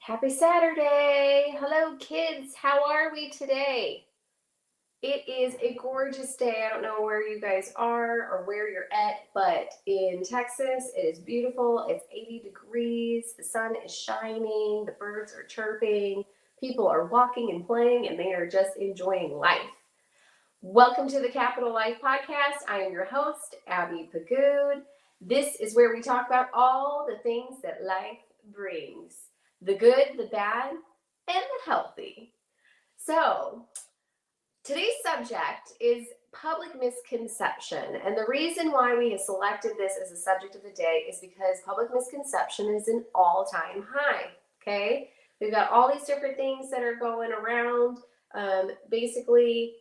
Happy Saturday. Hello, kids. How are we today? It is a gorgeous day. I don't know where you guys are or where you're at, but in Texas, it is beautiful. It's 80 degrees. The sun is shining. The birds are chirping. People are walking and playing, and they are just enjoying life. Welcome to the Capital Life Podcast. I am your host, Abby Pagood. This is where we talk about all the things that life brings. The good, the bad, and the healthy. So, today's subject is public misconception. And the reason why we have selected this as a subject of the day is because public misconception is an all-time high. Okay? We've got all these different things that are going around. Basically,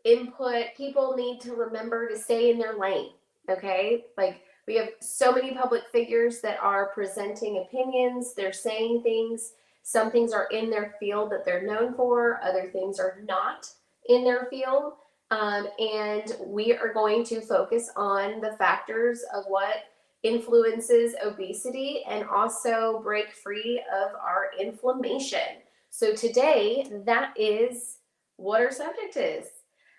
input, people need to remember to stay in their lane. Okay? Like, we have so many public figures that are presenting opinions. They're saying things. Some things are in their field that they're known for. Other things are not in their field. And we are going to focus on the factors of what influences obesity and also break free of our inflammation. So today, that is what our subject is.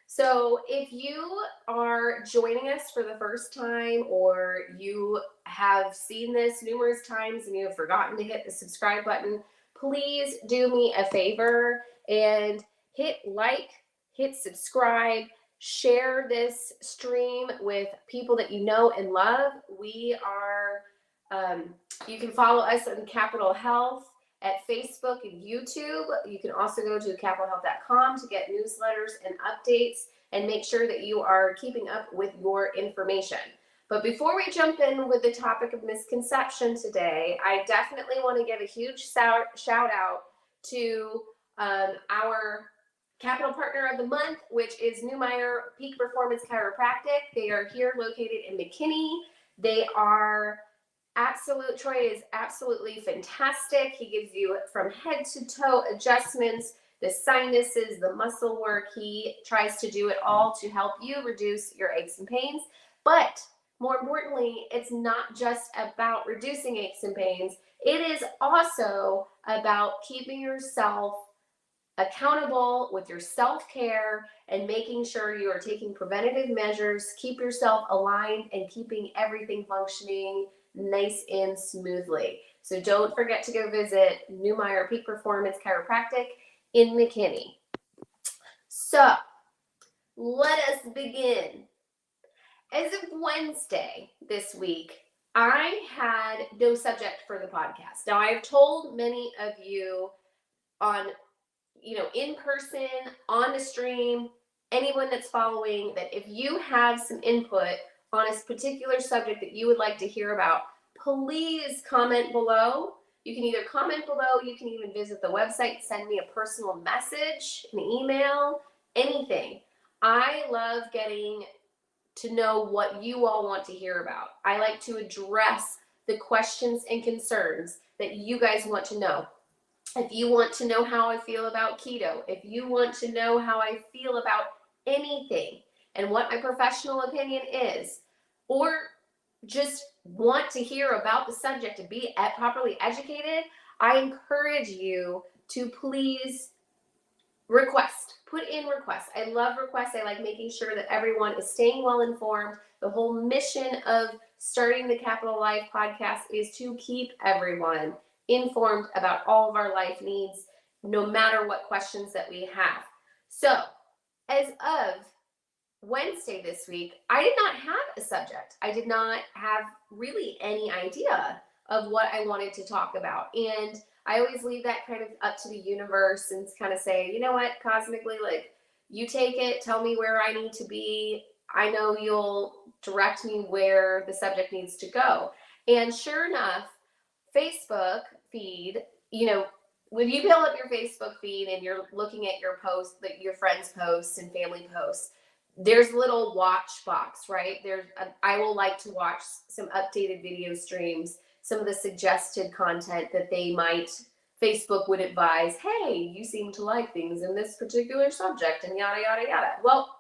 So if you are joining us for the first time, or you have seen this numerous times and you have forgotten to hit the subscribe button, please do me a favor and hit like, hit subscribe, share this stream with people that you know and love. We are, you can follow us on Capital Health at Facebook and YouTube. You can also go to capitalhealth.com to get newsletters and updates and make sure that you are keeping up with your information. But before we jump in with the topic of misconception today, I definitely want to give a huge shout out to our capital partner of the month, which is Maher Peak Performance Chiropractic. They are here located in McKinney. They are Troy is absolutely fantastic. He gives you from head to toe adjustments, the sinuses, the muscle work. He tries to do it all to help you reduce your aches and pains. But more importantly, it's not just about reducing aches and pains. It is also about keeping yourself accountable with your self-care and making sure you are taking preventative measures, keep yourself aligned, and keeping everything functioning nice and smoothly. So don't forget to go visit Maher Peak Performance Chiropractic in McKinney. So let us begin. As of Wednesday this week, I had no subject for the podcast. Now, I have told many of you on, in person, on the stream, anyone that's following, that if you have some input on a particular subject that you would like to hear about, please comment below. You can either comment below, you can even visit the website, send me a personal message, an email, anything. I love getting to know what you all want to hear about. I like to address the questions and concerns that you guys want to know. If you want to know how I feel about keto, if you want to know how I feel about anything and what my professional opinion is, or just want to hear about the subject and be properly educated, I encourage you to please put in requests. I love requests. I like making sure that everyone is staying well informed. The whole mission of starting the Capital Life podcast is to keep everyone informed about all of our life needs, no matter what questions that we have. So, as of Wednesday this week, I did not have a subject. I did not have really any idea of what I wanted to talk about. And I always leave that kind of up to the universe and kind of say, you know what, cosmically, like, you take it, tell me where I need to be. I know you'll direct me where the subject needs to go. And sure enough, Facebook feed, when you build up your Facebook feed and you're looking at your posts, your friends' posts and family posts, there's a little watch box, right? I will like to watch some updated video streams, some of the suggested content that Facebook would advise, hey, you seem to like things in this particular subject and yada, yada, yada. Well,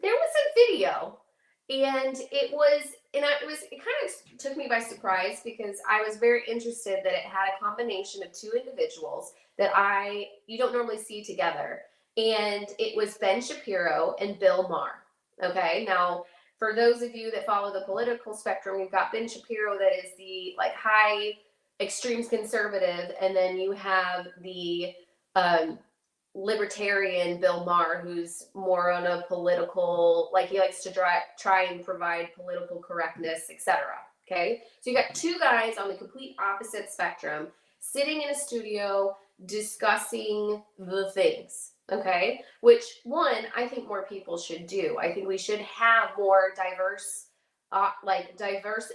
there was a video And it kind of took me by surprise because I was very interested that it had a combination of two individuals that you don't normally see together. And it was Ben Shapiro and Bill Maher. Okay. Now, for those of you that follow the political spectrum, you've got Ben Shapiro, that is the like high extremes conservative, and then you have the um, libertarian Bill Maher, who's more on a political, like he likes to try and provide political correctness, etc. Okay, so you got two guys on the complete opposite spectrum sitting in a studio discussing the things. Okay, which one I think more people should do. I think we should have more diverse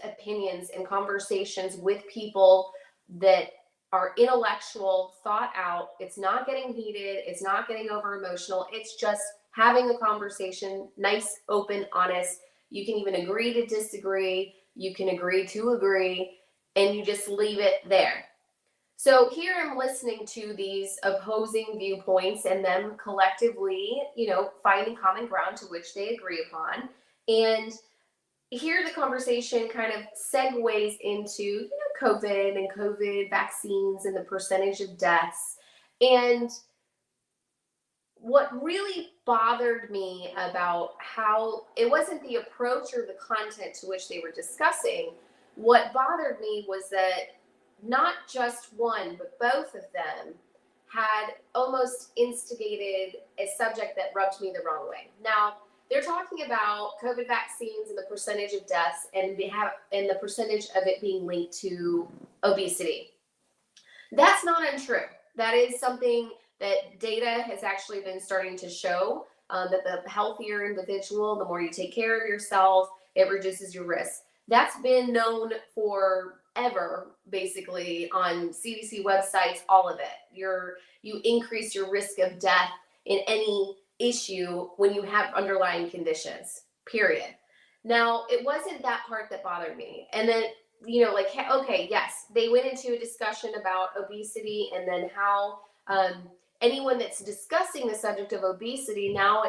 opinions and conversations with people that are intellectual, thought out. It's not getting heated. It's not getting over emotional. It's just having a conversation, nice, open, honest. You can even agree to disagree. You can agree to agree, and you just leave it there. So here I'm listening to these opposing viewpoints and them collectively, finding common ground to which they agree upon. And here the conversation kind of segues into COVID and COVID vaccines and the percentage of deaths. And what really bothered me about how it wasn't the approach or the content to which they were discussing. What bothered me was that not just one, but both of them had almost instigated a subject that rubbed me the wrong way. Now, they're talking about COVID vaccines and the percentage of deaths and the percentage of it being linked to obesity. That's not untrue. That is something that data has actually been starting to show, that the healthier individual, the more you take care of yourself, it reduces your risk. That's been known forever, basically, on CDC websites, all of it. You increase your risk of death in any issue when you have underlying conditions, period. Now, it wasn't that part that bothered me. And then, okay, yes, they went into a discussion about obesity, and then how anyone that's discussing the subject of obesity, now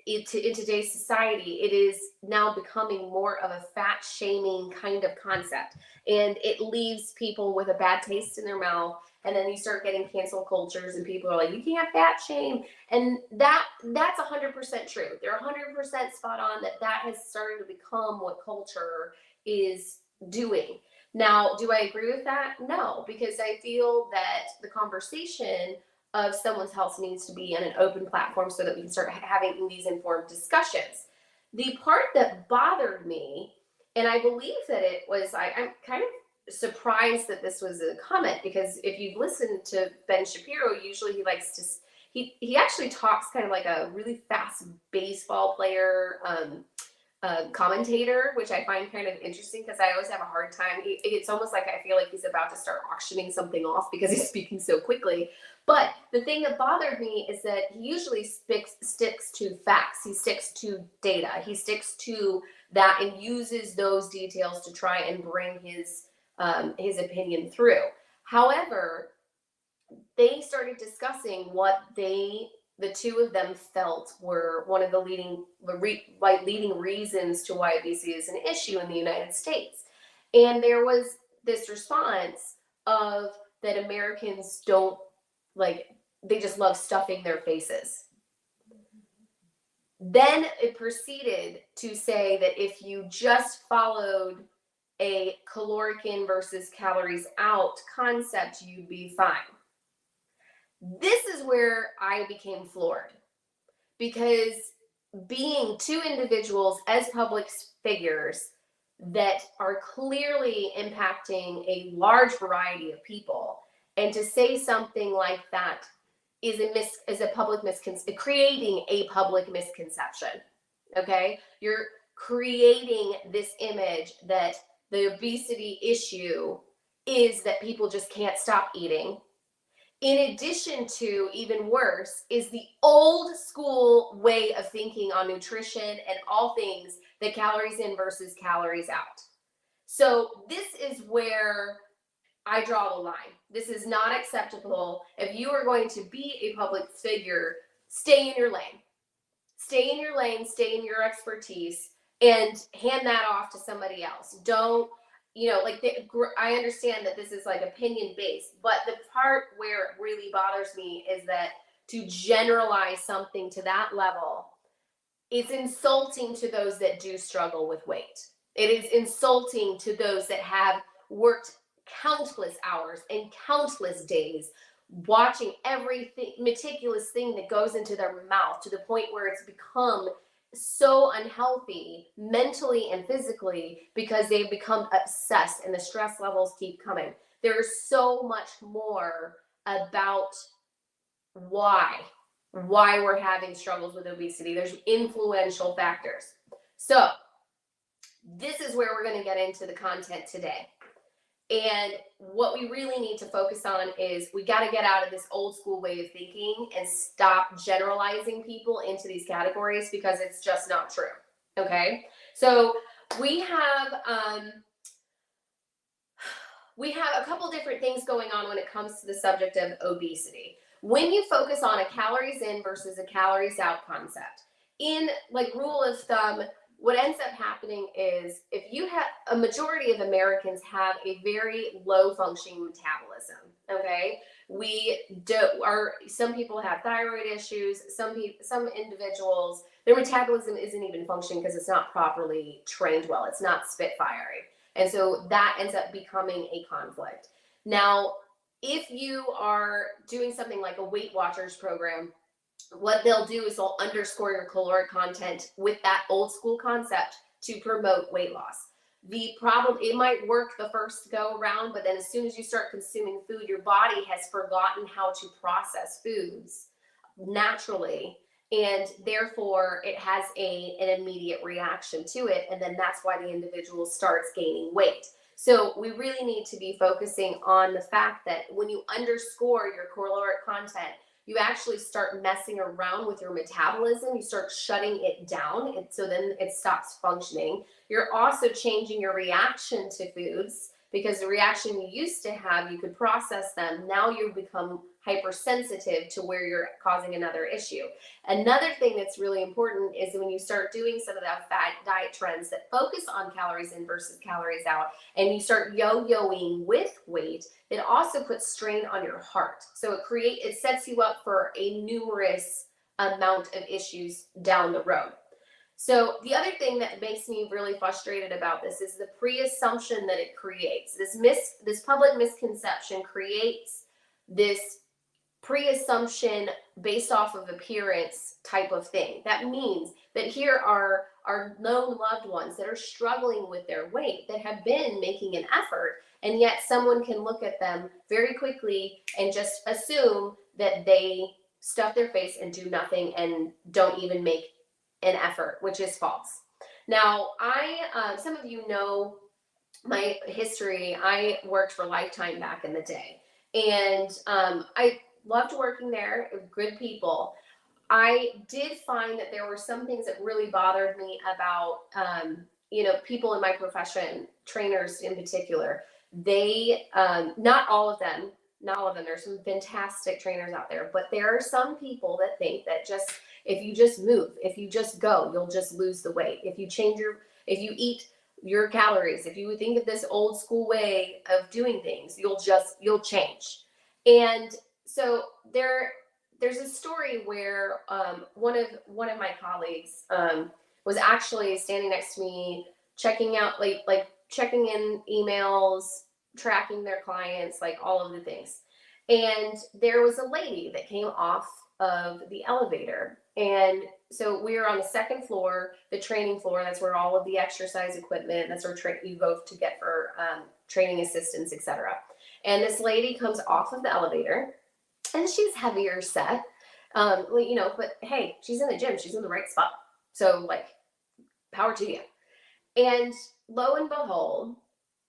in today's society, it is now becoming more of a fat shaming kind of concept. And it leaves people with a bad taste in their mouth. And then you start getting cancel cultures, and people are like, you can't fat shame. And that's 100% true. They're 100% spot on that has started to become what culture is doing. Now, do I agree with that? No, because I feel that the conversation of someone's health needs to be on an open platform so that we can start having these informed discussions. The part that bothered me, and I believe that it was, I'm kind of surprised that this was a comment, because if you've listened to Ben Shapiro, usually he likes to, he actually talks kind of like a really fast baseball player, commentator, which I find kind of interesting because I always have a hard time. It's almost like I feel like he's about to start auctioning something off because he's speaking so quickly. But the thing that bothered me is that he usually sticks to facts. He sticks to data. He sticks to that and uses those details to try and bring his opinion through. However, they started discussing what the two of them felt were one of the leading reasons to why obesity is an issue in the United States. And there was this response of that Americans they just love stuffing their faces. Then it proceeded to say that if you just followed a caloric in versus calories out concept, you'd be fine. This is where I became floored, because being two individuals as public figures that are clearly impacting a large variety of people, and to say something like that is creating a public misconception. Okay, you're creating this image that the obesity issue is that people just can't stop eating. In addition to, even worse, is the old school way of thinking on nutrition and all things, the calories in versus calories out. So this is where I draw the line. This is not acceptable. If you are going to be a public figure, stay in your lane. Stay in your lane, stay in your expertise. and hand that off to somebody else. Don't, like I understand that this is like opinion based, but the part where it really bothers me is that to generalize something to that level is insulting to those that do struggle with weight. It is insulting to those that have worked countless hours and countless days watching everything, meticulous thing that goes into their mouth to the point where it's become so unhealthy mentally and physically because they've become obsessed and the stress levels keep coming. There's so much more about why we're having struggles with obesity. There's influential factors. So this is where we're going to get into the content today. And what we really need to focus on is we got to get out of this old school way of thinking and stop generalizing people into these categories because it's just not true. Okay? So we have a couple different things going on when it comes to the subject of obesity. When you focus on a calories in versus a calories out concept, in like rule of thumb, what ends up happening is if you have a majority of Americans have a very low functioning metabolism, okay? Some people have thyroid issues, some individuals, their metabolism isn't even functioning because it's not properly trained well, it's not spitfiring. And so that ends up becoming a conflict. Now, if you are doing something like a Weight Watchers program, what they'll do is they'll underscore your caloric content with that old school concept to promote weight loss. The problem, it might work the first go around, but then as soon as you start consuming food, your body has forgotten how to process foods naturally. And therefore, it has an immediate reaction to it. And then that's why the individual starts gaining weight. So we really need to be focusing on the fact that when you underscore your caloric content, you actually start messing around with your metabolism. You start shutting it down. And so then it stops functioning. You're also changing your reaction to foods because the reaction you used to have, you could process them. Now you become hypersensitive to where you're causing another issue. Another thing that's really important is when you start doing some of that fat diet trends that focus on calories in versus calories out, and you start yo-yoing with weight, it also puts strain on your heart. So it sets you up for a numerous amount of issues down the road. So the other thing that makes me really frustrated about this is the pre-assumption that it creates. This public misconception creates this pre-assumption based off of appearance type of thing. That means that here are our known loved ones that are struggling with their weight, that have been making an effort, and yet someone can look at them very quickly and just assume that they stuff their face and do nothing and don't even make an effort, which is false. Now, some of you know my history. I worked for Lifetime back in the day, and I loved working there, good people. I did find that there were some things that really bothered me about, people in my profession, trainers in particular. They, not all of them, there's some fantastic trainers out there, but there are some people that think that if you just move, if you just go, you'll just lose the weight. If you eat your calories, if you think of this old school way of doing things, you'll change. And so there's a story where one of my colleagues was actually standing next to me, checking out like checking in emails, tracking their clients, like all of the things. And there was a lady that came off of the elevator, and so we were on the second floor, the training floor. That's where all of the exercise equipment. That's where you go to get for training assistants, etc. And this lady comes off of the elevator, and she's heavier set, but hey, she's in the gym. She's in the right spot. So like, power to you. And lo and behold,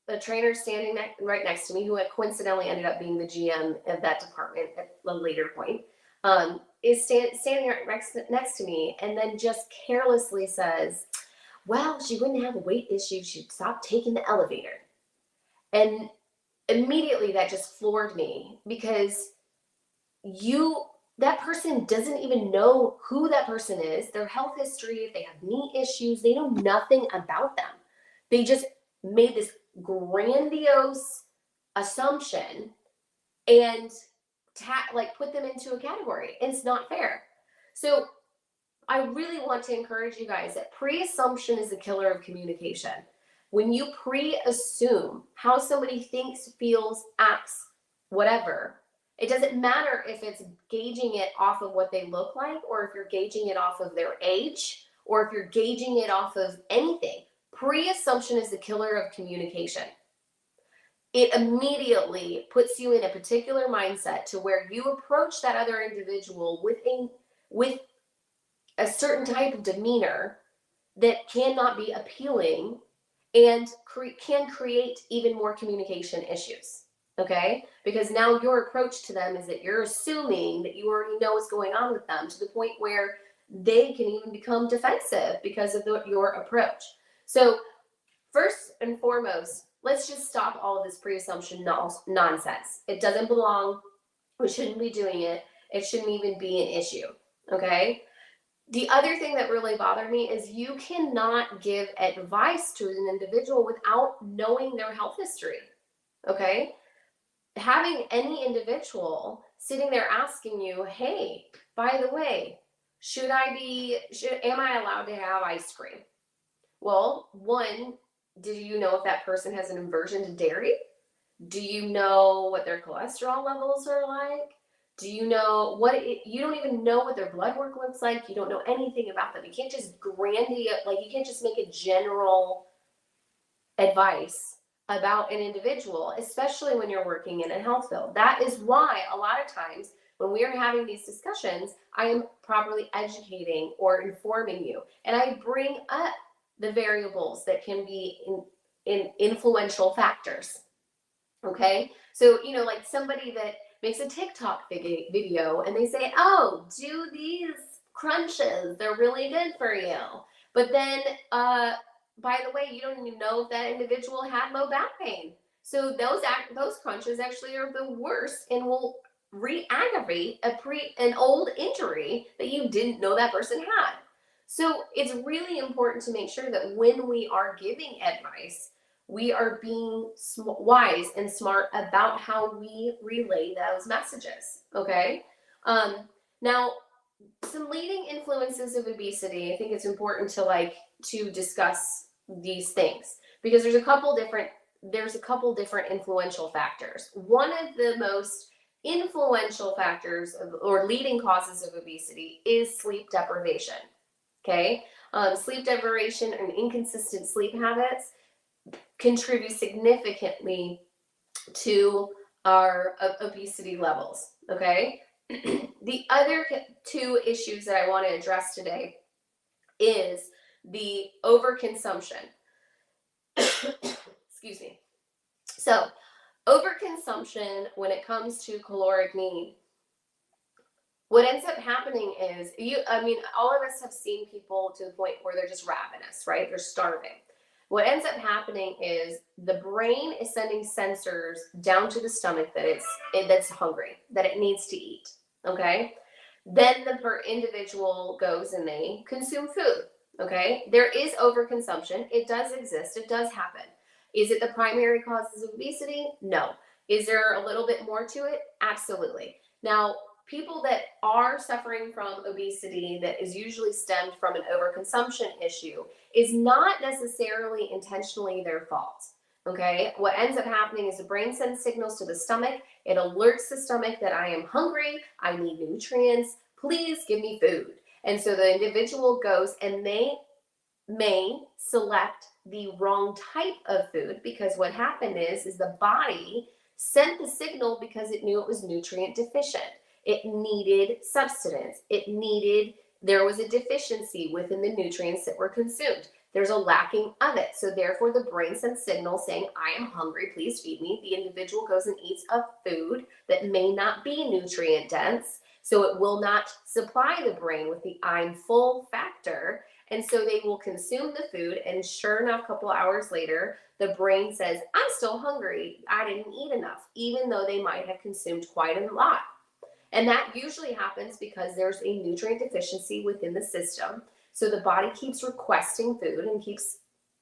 the trainer standing right next to me, who had coincidentally ended up being the GM of that department at a later point, is standing right next to me, and then just carelessly says, well, she wouldn't have a weight issue, she'd stop taking the elevator. And immediately that just floored me, because you that person doesn't even know who that person is, their health history, if they have knee issues, they know nothing about them. They just made this grandiose assumption and like put them into a category. It's not fair. So I really want to encourage you guys that pre-assumption is the killer of communication. When you pre-assume how somebody thinks, feels, acts, whatever, it doesn't matter if it's gauging it off of what they look like, or if you're gauging it off of their age, or if you're gauging it off of anything. Pre-assumption is the killer of communication. It immediately puts you in a particular mindset to where you approach that other individual with a certain type of demeanor that cannot be appealing and can create even more communication issues. Okay? Because now your approach to them is that you're assuming that you already know what's going on with them, to the point where they can even become defensive because of your approach. So first and foremost, let's just stop all of this pre-assumption nonsense. It doesn't belong. We shouldn't be doing it. It shouldn't even be an issue. Okay? The other thing that really bothered me is you cannot give advice to an individual without knowing their health history. Okay? Having any individual sitting there asking you, hey, by the way, am I allowed to have ice cream? Well, one, do you know if that person has an aversion to dairy? Do you know what their cholesterol levels are like? Do you know you don't even know what their blood work looks like. You don't know anything about them. You can't just you can't just make a general advice about an individual, especially when you're working in a health field. That is why a lot of times when we are having these discussions, I am properly educating or informing you. And I bring up the variables that can be in influential factors. Okay? So, like somebody that makes a TikTok video and they say, oh, do these crunches, they're really good for you. But then, by the way, you don't even know if that individual had low back pain. So those crunches actually are the worst and will re-aggravate an old injury that you didn't know that person had. So it's really important to make sure that when we are giving advice, we are being wise and smart about how we relay those messages. Okay. Now, some leading influences of obesity. I think it's important to discuss these things because there's a couple different influential factors. One of the most influential factors or leading causes of obesity is sleep deprivation. Okay. Sleep deprivation and inconsistent sleep habits contribute significantly to our obesity levels. Okay. The other two issues that I want to address today is the overconsumption. Excuse me. So, overconsumption when it comes to caloric need, what ends up happening is all of us have seen people to the point where they're just ravenous, right? They're starving. What ends up happening is the brain is sending sensors down to the stomach that's hungry, that it needs to eat. Okay? Then the individual goes and they consume food. Okay? There is overconsumption. It does exist. It does happen. Is it the primary causes of obesity? No. Is there a little bit more to it? Absolutely. Now, people that are suffering from obesity that is usually stemmed from an overconsumption issue is not necessarily intentionally their fault. Okay, what ends up happening is the brain sends signals to the stomach. It alerts the stomach that I am hungry, I need nutrients, please give me food. And so the individual goes and they may select the wrong type of food because what happened is the body sent the signal because it knew it was nutrient deficient. It needed substance. There was a deficiency within the nutrients that were consumed. There's a lacking of it. So therefore the brain sends signals saying, I am hungry, please feed me. The individual goes and eats a food that may not be nutrient dense. So it will not supply the brain with the I'm full factor. And so they will consume the food. And sure enough, a couple hours later, the brain says, I'm still hungry. I didn't eat enough, even though they might have consumed quite a lot. And that usually happens because there's a nutrient deficiency within the system. So the body keeps requesting food and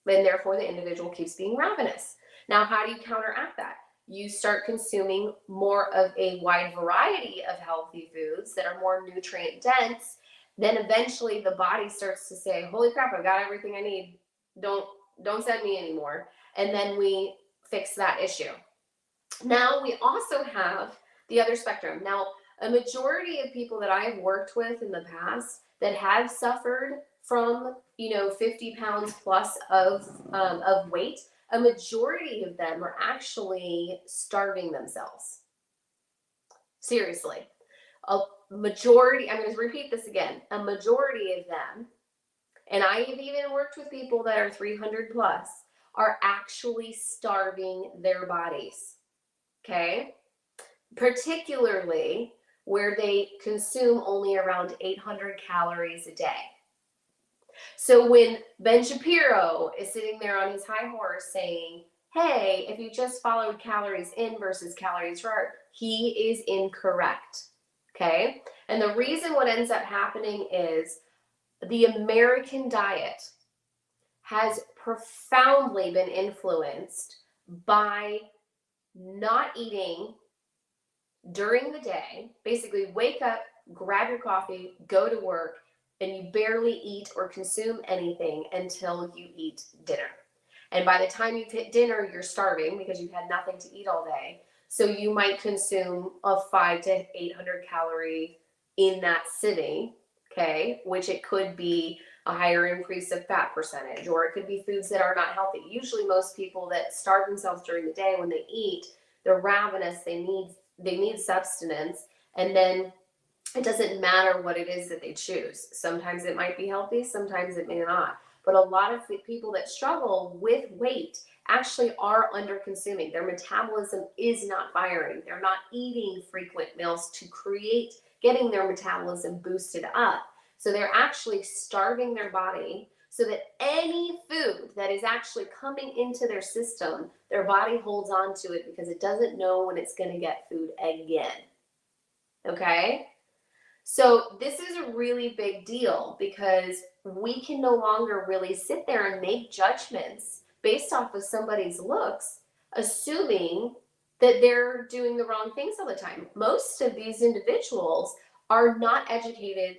therefore the individual keeps being ravenous. Now, how do you counteract that? You start consuming more of a wide variety of healthy foods that are more nutrient dense. Then eventually the body starts to say, holy crap, I've got everything I need. Don't send me anymore. And then we fix that issue. Now we also have the other spectrum. Now, a majority of people that I've worked with in the past that have suffered from, 50 pounds plus of weight, a majority of them are actually starving themselves. Seriously. A majority, I'm going to repeat this again, a majority of them, and I have even worked with people that are 300 plus, are actually starving their bodies. Okay? Particularly where they consume only around 800 calories a day. So when Ben Shapiro is sitting there on his high horse saying, hey, if you just followed calories in versus calories out, he is incorrect. Okay? And the reason what ends up happening is the American diet has profoundly been influenced by not eating during the day. Basically, wake up, grab your coffee, go to work, and you barely eat or consume anything until you eat dinner. And by the time you've hit dinner, you're starving because you've had nothing to eat all day. So you might consume a 500 to 800 calorie in that sitting, okay, which it could be a higher increase of fat percentage, or it could be foods that are not healthy. Usually most people that starve themselves during the day, when they eat, they're ravenous, they need sustenance, and then it doesn't matter what it is that they choose. Sometimes it might be healthy, sometimes it may not. But a lot of people that struggle with weight actually are under consuming. Their metabolism is not firing. They're not eating frequent meals to create getting their metabolism boosted up. So they're actually starving their body so that any food that is actually coming into their system, their body holds on to it because it doesn't know when it's going to get food again. Okay? So this is a really big deal because we can no longer really sit there and make judgments based off of somebody's looks, assuming that they're doing the wrong things all the time. Most of these individuals are not educated.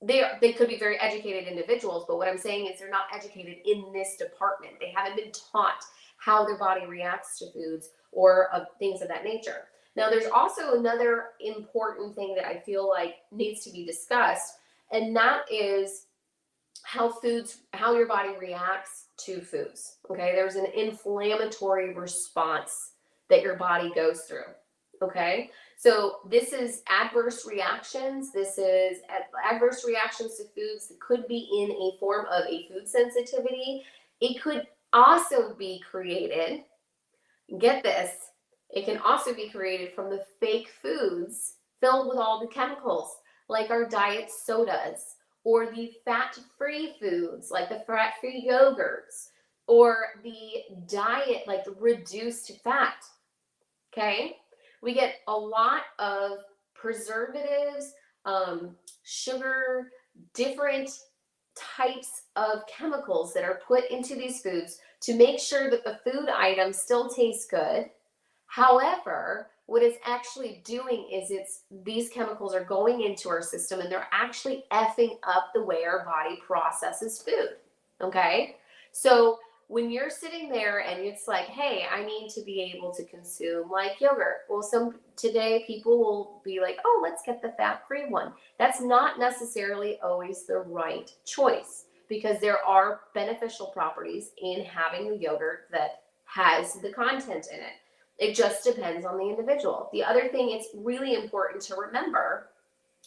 They could be very educated individuals, but what I'm saying is they're not educated in this department. They haven't been taught how their body reacts to foods or things of that nature. Now, there's also another important thing that I feel like needs to be discussed, and that is how your body reacts to foods. Okay, there's an inflammatory response that your body goes through. Okay, so this is adverse reactions. This is adverse reactions to foods that could be in a form of a food sensitivity. It could also be created, get this, it can also be created from the fake foods filled with all the chemicals, like our diet sodas, or the fat-free foods, like the fat-free yogurts, or the diet, like the reduced fat, okay? We get a lot of preservatives, sugar, different types of chemicals that are put into these foods to make sure that the food item still tastes good. However, what it's actually doing is these chemicals are going into our system and they're actually effing up the way our body processes food. Okay? So when you're sitting there and it's like, hey, I need to be able to consume like yogurt. Well, today people will be like, oh, let's get the fat-free one. That's not necessarily always the right choice because there are beneficial properties in having the yogurt that has the content in it. It just depends on the individual. The other thing it's really important to remember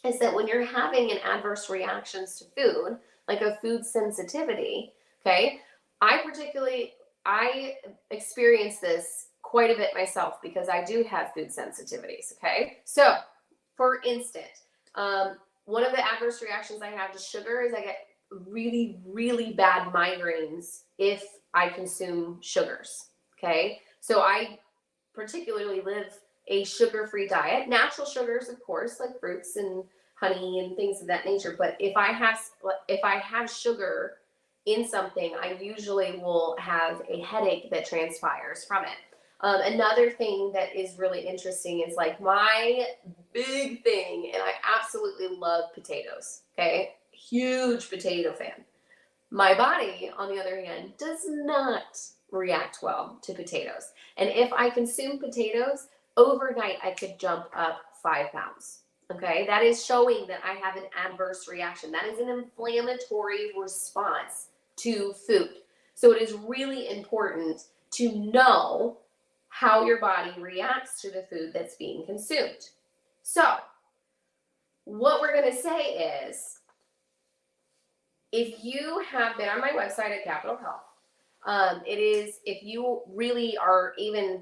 is that when you're having an adverse reactions to food, like a food sensitivity, okay, I experience this quite a bit myself because I do have food sensitivities, okay? So, for instance, one of the adverse reactions I have to sugar is I get really, really bad migraines if I consume sugars, okay? So I particularly live a sugar-free diet. Natural sugars, of course, like fruits and honey and things of that nature. But if I have sugar in something, I usually will have a headache that transpires from it. Another thing that is really interesting is like my big thing, and I absolutely love potatoes. Okay, huge potato fan. My body, on the other hand, does not react well to potatoes. And if I consume potatoes, overnight I could jump up 5 pounds. Okay, that is showing that I have an adverse reaction. That is an inflammatory response to food. So it is really important to know how your body reacts to the food that's being consumed. So, what we're going to say is, if you have been on my website at Capital Health, it is, if you really are even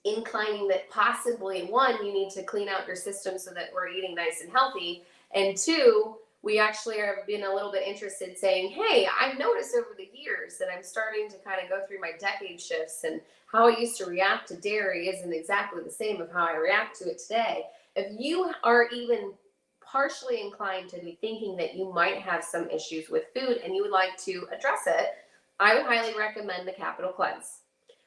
inclining that possibly, one, you need to clean out your system so that we're eating nice and healthy, and two, we actually have been a little bit interested saying, hey, I've noticed over the years that I'm starting to kind of go through my decade shifts, and how I used to react to dairy isn't exactly the same of how I react to it today. If you are even partially inclined to be thinking that you might have some issues with food and you would like to address it, I would highly recommend the Capital Cleanse.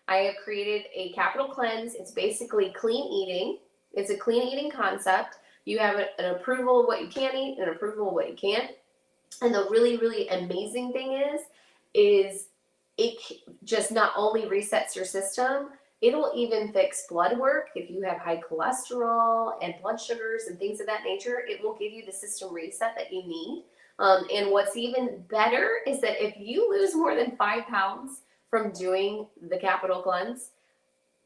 I have created a Capital Cleanse. It's basically clean eating. It's a clean eating concept. You have an approval of what you can eat and an approval of what you can't. And the really, really amazing thing is it just not only resets your system, it'll even fix blood work. If you have high cholesterol and blood sugars and things of that nature, it will give you the system reset that you need. And what's even better is that if you lose more than 5 pounds from doing the Capital Cleanse,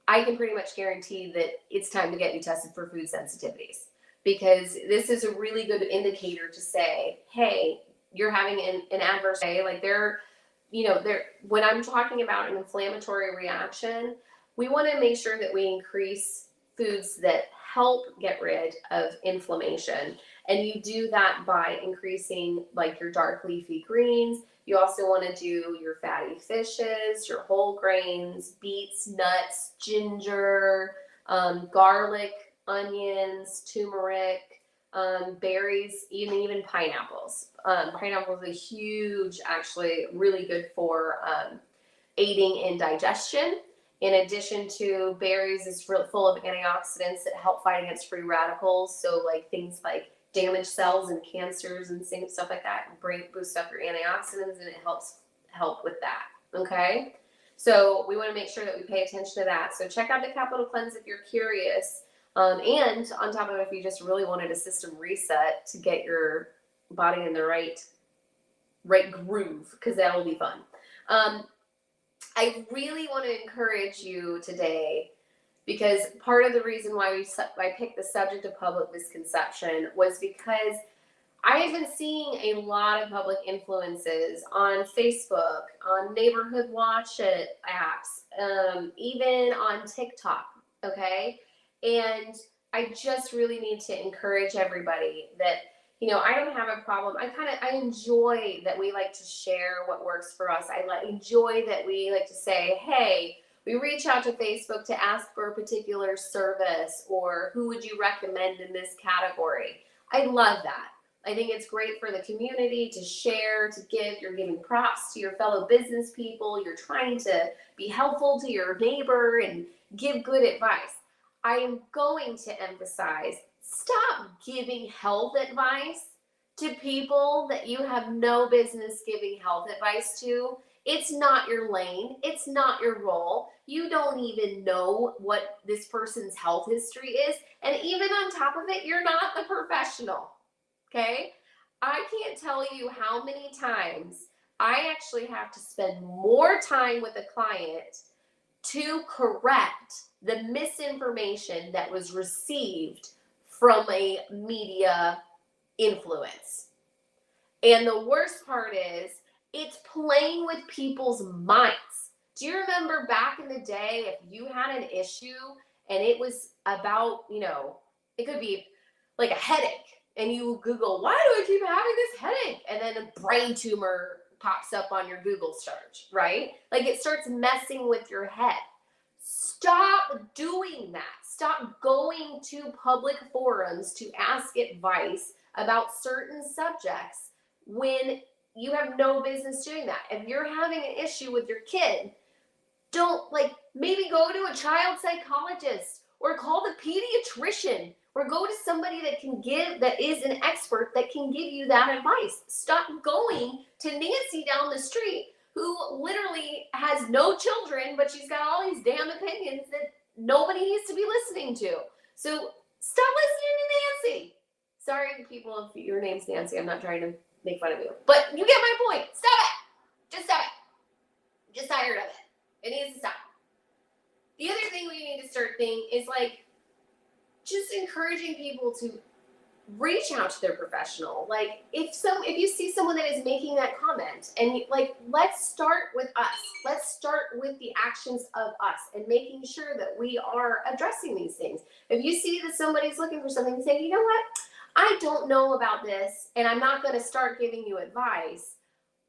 I can pretty much guarantee that it's time to get you tested for food sensitivities, because this is a really good indicator to say, hey, you're having an adverse day. Like when I'm talking about an inflammatory reaction, we want to make sure that we increase foods that help get rid of inflammation. And you do that by increasing like your dark leafy greens. You also want to do your fatty fishes, your whole grains, beets, nuts, ginger, garlic, onions, turmeric, berries, even pineapples. Pineapples are huge, actually really good for aiding in digestion. In addition to berries, is full of antioxidants that help fight against free radicals. So like things like damaged cells and cancers and stuff like that, boost up your antioxidants, and it help with that. Okay, so we want to make sure that we pay attention to that. So check out the Capital Cleanse if you're curious, and on top of it, if you just really wanted a system reset to get your body in the right groove, because that will be fun. I really want to encourage you today, because part of the reason why I picked the subject of public misconception was because I have been seeing a lot of public influences on Facebook, on neighborhood watch it apps, even on TikTok, okay? And I just really need to encourage everybody that, I don't have a problem. I enjoy that we like to share what works for us. I enjoy that we like to say, hey, we reach out to Facebook to ask for a particular service, or who would you recommend in this category. I love that. I think it's great for the community to share, to give. You're giving props to your fellow business people. You're trying to be helpful to your neighbor and give good advice. I am going to emphasize, stop giving health advice to people that you have no business giving health advice to. It's not your lane. It's not your role. You don't even know what this person's health history is. And even on top of it, you're not the professional. Okay? I can't tell you how many times I actually have to spend more time with a client to correct the misinformation that was received from a media influence. And the worst part is, it's playing with people's minds. Do you remember back in the day, if you had an issue and it was about, it could be like a headache, and you Google, why do I keep having this headache? And then a brain tumor pops up on your Google search, right? Like, it starts messing with your head. Stop doing that. Stop going to public forums to ask advice about certain subjects when you have no business doing that. If you're having an issue with your kid, don't, maybe go to a child psychologist or call the pediatrician or go to somebody that is an expert that can give you that advice. Stop going to Nancy down the street who literally has no children, but she's got all these damn opinions that nobody needs to be listening to. So stop listening to Nancy. Sorry, people, if your name's Nancy, I'm not trying to make fun of you. But you get my point. Stop it. Just stop it. Just tired of it. It needs to stop. The other thing we need to start thinking is just encouraging people to reach out to their professional. If you see someone that is making that comment, and let's start with us. Let's start with the actions of us and making sure that we are addressing these things. If you see that somebody's looking for something, say, you know what? I don't know about this, and I'm not going to start giving you advice,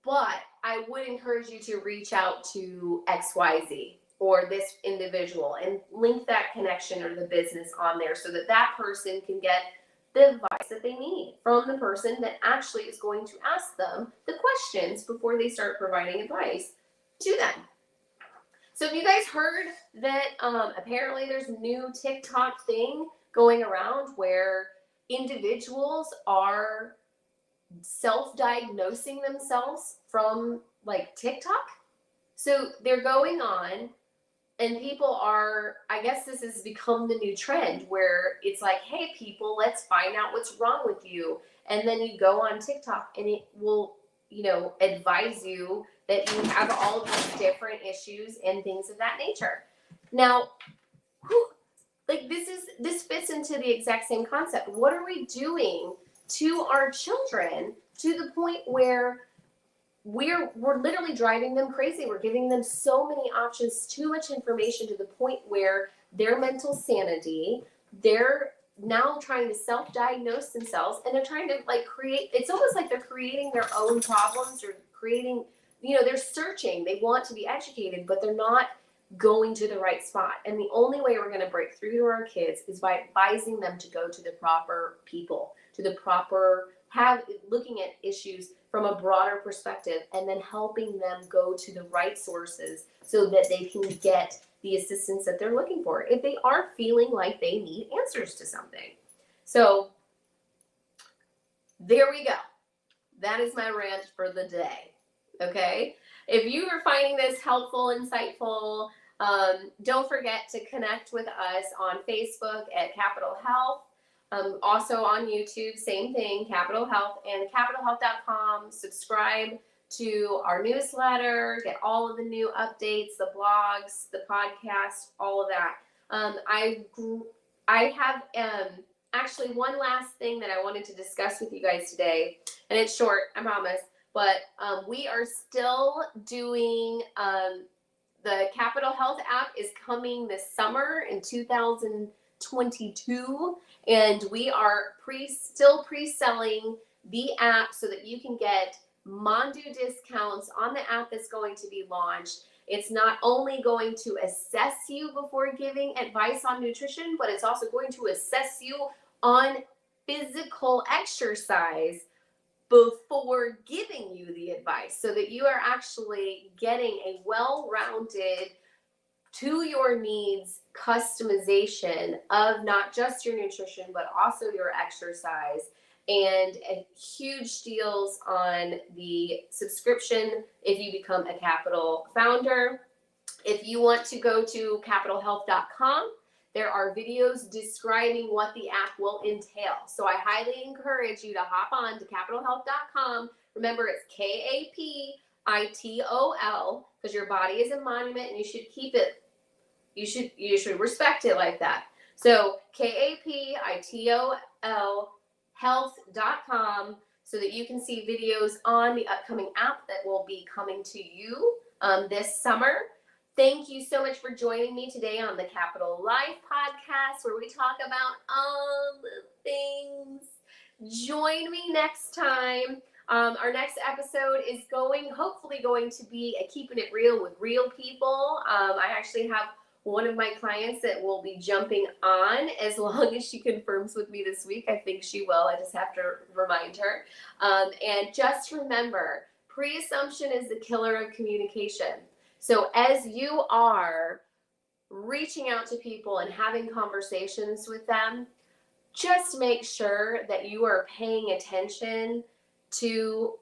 but I would encourage you to reach out to XYZ or this individual and link that connection or the business on there so that that person can get the advice that they need from the person that actually is going to ask them the questions before they start providing advice to them. So have you guys heard that apparently there's a new TikTok thing going around where individuals are self-diagnosing themselves from TikTok? So they're going on and people are, I guess this has become the new trend where it's hey people, let's find out what's wrong with you. And then you go on TikTok and it will, advise you that you have all these different issues and things of that nature. Now, this fits into the exact same concept. What are we doing to our children to the point where we're literally driving them crazy? We're giving them so many options, too much information to the point where their mental sanity, they're now trying to self-diagnose themselves, and they're trying to create, it's almost like they're creating their own problems or creating, they're searching, they want to be educated, but they're not going to the right spot. And the only way we're going to break through to our kids is by advising them to go to the proper people, to the proper, looking at issues from a broader perspective, and then helping them go to the right sources so that they can get the assistance that they're looking for if they are feeling like they need answers to something. So there we go. That is my rant for the day. Okay? If you are finding this helpful, insightful, don't forget to connect with us on Facebook at Capital Health. Also on YouTube, same thing, Capital Health, and capitalhealth.com. Subscribe to our newsletter, get all of the new updates, the blogs, the podcast, all of that. I have actually one last thing that I wanted to discuss with you guys today, and it's short, I promise, but we are still doing, the Capital Health app is coming this summer in 2022, and we are still pre-selling the app so that you can get Mondu discounts on the app that's going to be launched. It's not only going to assess you before giving advice on nutrition, but it's also going to assess you on physical exercise before giving you the advice, so that you are actually getting a well-rounded, to your needs customization of not just your nutrition, but also your exercise, and huge deals on the subscription if you become a Capital founder. If you want to go to capitalhealth.com, there are videos describing what the app will entail. So I highly encourage you to hop on to capitalhealth.com. Remember, it's KAPITOL, because your body is a monument and you should keep it, you should respect it like that. So KAPITOL health.com, so that you can see videos on the upcoming app that will be coming to you this summer. Thank you so much for joining me today on the Capital Life podcast, where we talk about all the things. Join me next time. Our next episode is hopefully going to be a Keeping It Real with Real People. I actually have one of my clients that will be jumping on as long as she confirms with me this week. I think she will. I just have to remind her. And just remember, pre-assumption is the killer of communication. So as you are reaching out to people and having conversations with them, just make sure that you are paying attention to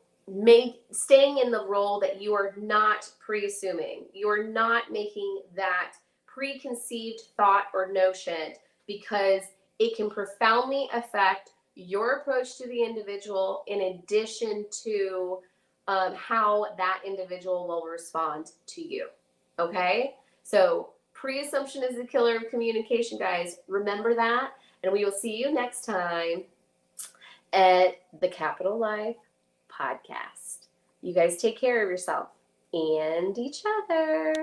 staying in the role that you are not pre-assuming. You are not making that preconceived thought or notion, because it can profoundly affect your approach to the individual in addition to how that individual will respond to you. Okay? So pre-assumption is the killer of communication, guys. Remember that. And we will see you next time at the Capital Life Podcast. You guys take care of yourself and each other.